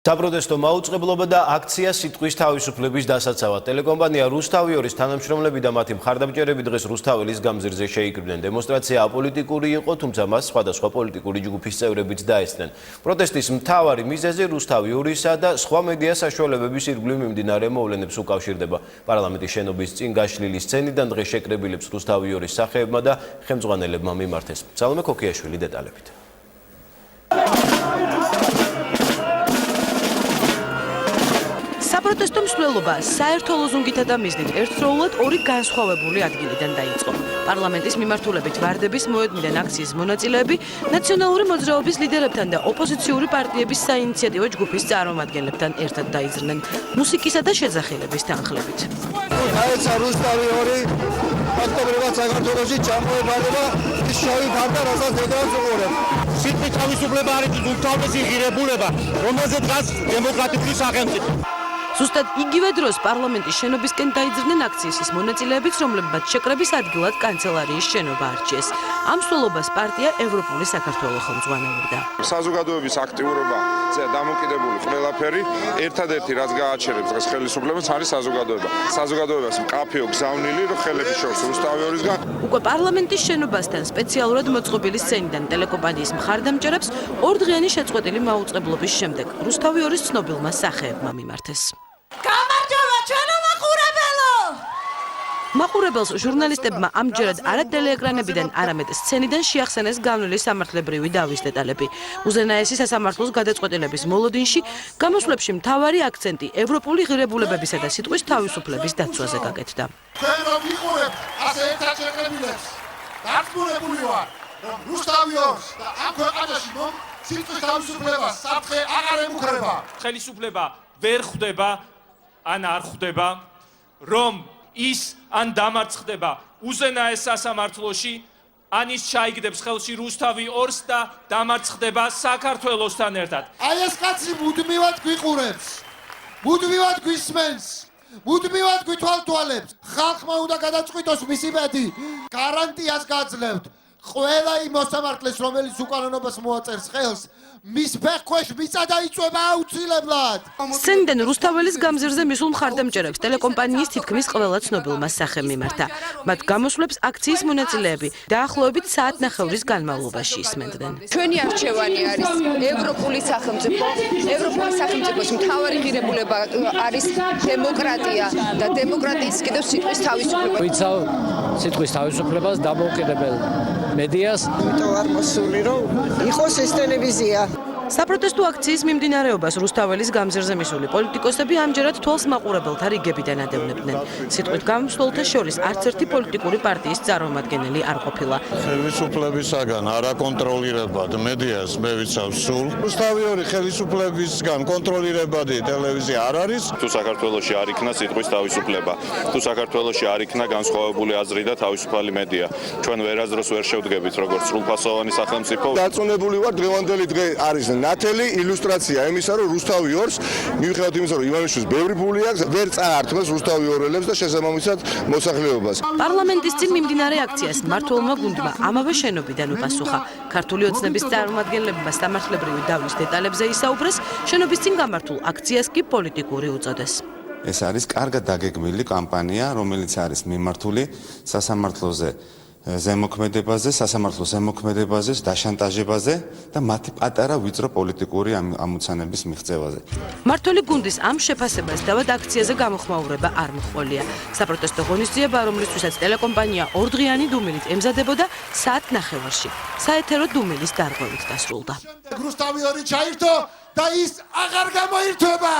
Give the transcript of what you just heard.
საპროტესტო მაუწყებლობა და აქცია სიტყვის თავისუფლების დასაცავად. ტელეკომპანია რუსთავიორის თანამშრომლები და მათი მხარდამჭერები დღეს რუსთაველის გამზირზე შეიკრიბნენ. დემონსტრაცია აპოლიტიკური იყო, თუმცა მას სხვადასხვა პოლიტიკური ჯგუფის წევრებიც დაესწრნენ. პროტესტის მთავარი მიზეზი რუსთავიორისა და სხვა მედია საშუალებების ირგვლივ მიმდინარე მოვლენებს უკავშირდება. პარლამენტის შენობის წინ გაშლილი სცენიდან დღეს შეკრებილებს რუსთავიორის სახეებმა და ხელმძღვანელებმა მიმართეს. სალომე ქოქიაშვილი დეტალებით. საპროტესტო მსვლელობა საერთო ლოზუნგითა და მიზნით ერთდროულად ორი განსხვავებული ადგილიდან დაიწყო. პარლამენტის მიმართულებით ვარდების მოედნიდან აქციის მონაწილეები ნაციონალური მოძრაობის ლიდერებთან და ოპოზიციური პარტიების საინიციატივო ჯგუფის წარმომადგენლებთან ერთად დაიზრნენ მუსიკისა და შეძახილების თანხლებით. აეცა რუსთავიორი ფაქტობრივად საქართველოში ჩამოეყალიბა ის შავი ფარდა, რასაც დედაც უყურებ. სიტყვის თავისუფლება არის უმთავრესი ღირებულება, რომელზეც დგას დემოკრატიული სახელმწიფო. ზუსტად იგივე დროს პარლამენტის შენობისკენ დაიძრნენ აქციის მონაწილეებიც, რომლებმაც შეკრების ადგილად კანცელარიის შენობა არჩიეს. ამ მსვლელობას პარტია ევროპული საქართველო ხელმძღვანელობდა. საზოგადოების აქტიურობაზე დამოკიდებული ყველაფერი ერთადერთი რაც გააჩერებს დღეს ხელისუფლებას არის საზოგადოება. საზოგადოებას მკაფიო გზავნილი რომ ხელების შორს რუსთავიორისგან უკვე პარლამენტის შენობასთან სპეციალურად მოწყობილი სცენიდან ტელეკომპანიის მხარდამჭერებს ორდღიანი შეწყვეტილი მაუწყებლობის შემდეგ რუსთავიორის ცნობილმა სახეებმა მიმართეს. მაყურებელს ჟურნალისტებმა ამჯერად არა ტელეეკრანებიდან, არამედ სცენიდან შეახსენეს განვლილი სამართლებრივი დავის დეტალები. უზენაესი სასამართლოს გადაწყვეტილების მოლოდინში გამოსვლებში მთავარი აქცენტი ევროპული ღირებულებებისა და სიტყვის თავისუფლების დაცვაზე გაკეთდა. ჩვენ რომ ვიყურებთ ასე ერთად შეკრებილებს, დარწმუნებული ვარ, რომ რუსთავიორს და ამ ქვეყანაში სიტყვის თავისუფლებას საფრთხე აღარ ემუქრება. ხელისუფლება ვერ ხვდება, ან არ ხვდება, რომ ის ან დამარცხდება უზენაეს სასამართლოში, ან ის ჩაიგდებს ხელში რუსთავიორს და დამარცხდება საქართველოსთან ერთად. აი ეს კაცი მუდმივად გვიყურებს, მუდმივად გვისმენს, მუდმივად გვითვალთვალებს. ხალხმა უნდა გადაწყვიტოს მისი ბედი. გარანტიას გაძლევთ ყველა იმ მოსამართლეს, რომელიც უკანონობას მოაწერს ხელს, მის ფეხქვეშ მიწა დაიწვება აუცილებლად. სცენიდან რუსთაველის გამზირზე მისულ მხარდამჭერებს ტელეკომპანიის თითქმის ყველა ცნობილმა სახე მიმართა. მათ გამოსვლებს აქციის მონაწილეები დაახლოებით საათნახევრის განმავლობაში ისმენდნენ. ჩვენი არჩევანი არის ევროპული სახელმწიფო. ევროპული სახელმწიფოს მთავარი ღირებულება არის დემოკრატია და დემოკრატიის კიდევ სიტყვის თავისუფლება. ვიცავ სიტყვის თავისუფლებას დამოუკიდებელ მედიას. იმიტომ არ მოსული რომ იყოს ეს ტელევიზია. საპროტესტო აქციის მიმდინარეობას რუსთაველის გამზირზე მისული პოლიტიკოსები ამჯერად თვალს მაყურებელთა რიგებიდან ადევნებდნენ. სიტყვით გამოსვლელთა შორის არც ერთი პოლიტიკური პარტიის წარმომადგენელი არ ყოფილა. ხელისუფლებისაგან არაკონტროლირებად მედიას მე ვიცავ სულ. რუსთავიორი ხელისუფლებისგან კონტროლირებადი ტელევიზია არ არის. თუ საქართველოში არ იქნა სიტყვის თავისუფლება, თუ საქართველოში არ იქნა განსხვავებული აზრი და თავისუფალი მედია, ჩვენ ვერასდროს ვერ შევდგებით როგორც სრულფასოვანი სახელმწიფო. დაწუნებული ვარ დღევანდელი დღე არის ნათელი ილუსტრაცია იმისა, რომ რუსთავიორს მიუხედავად იმისა, რომ ივანიშვილს ბევრი ფული აქვს, ვერ წაართმევს რუსთავიორელებს და შესაბამისად მოსახლეობას. პარლამენტის წინ მიმდინარე აქციას მმართველმა გუნდმა ამავე შენობიდან უპასუხა. ქართული ოცნების წარმომადგენლებმა სამართლებრივი დავის დეტალებზე ისაუბრეს, შენობის წინ გამართულ აქციას კი პოლიტიკური უწოდეს. ეს არის კარგად დაგეგმილი კამპანია, რომელიც არის მიმართული სასამართლოზე ზემოქმედებაზე, სასამართლოს ზემოქმედებაზე, დაშანტაჟებაზე და მათი პატარა ვიწრო პოლიტიკური ამოცანების მიღწევაზე. მმართველი გუნდის ამ შეფასებას დავად აქციაზე გამოხმაურება არ მოჰყოლია. საპროტესტო ღონისძიება, რომლისთვისაც ტელეკომპანია ორდღიანი დუმილით ემზადებოდა, საათნახევარში საეთერო დუმილის დარღვევით დასრულდა. რუსთავიორი ჩაირთო და ის აღარ გამოირთვება.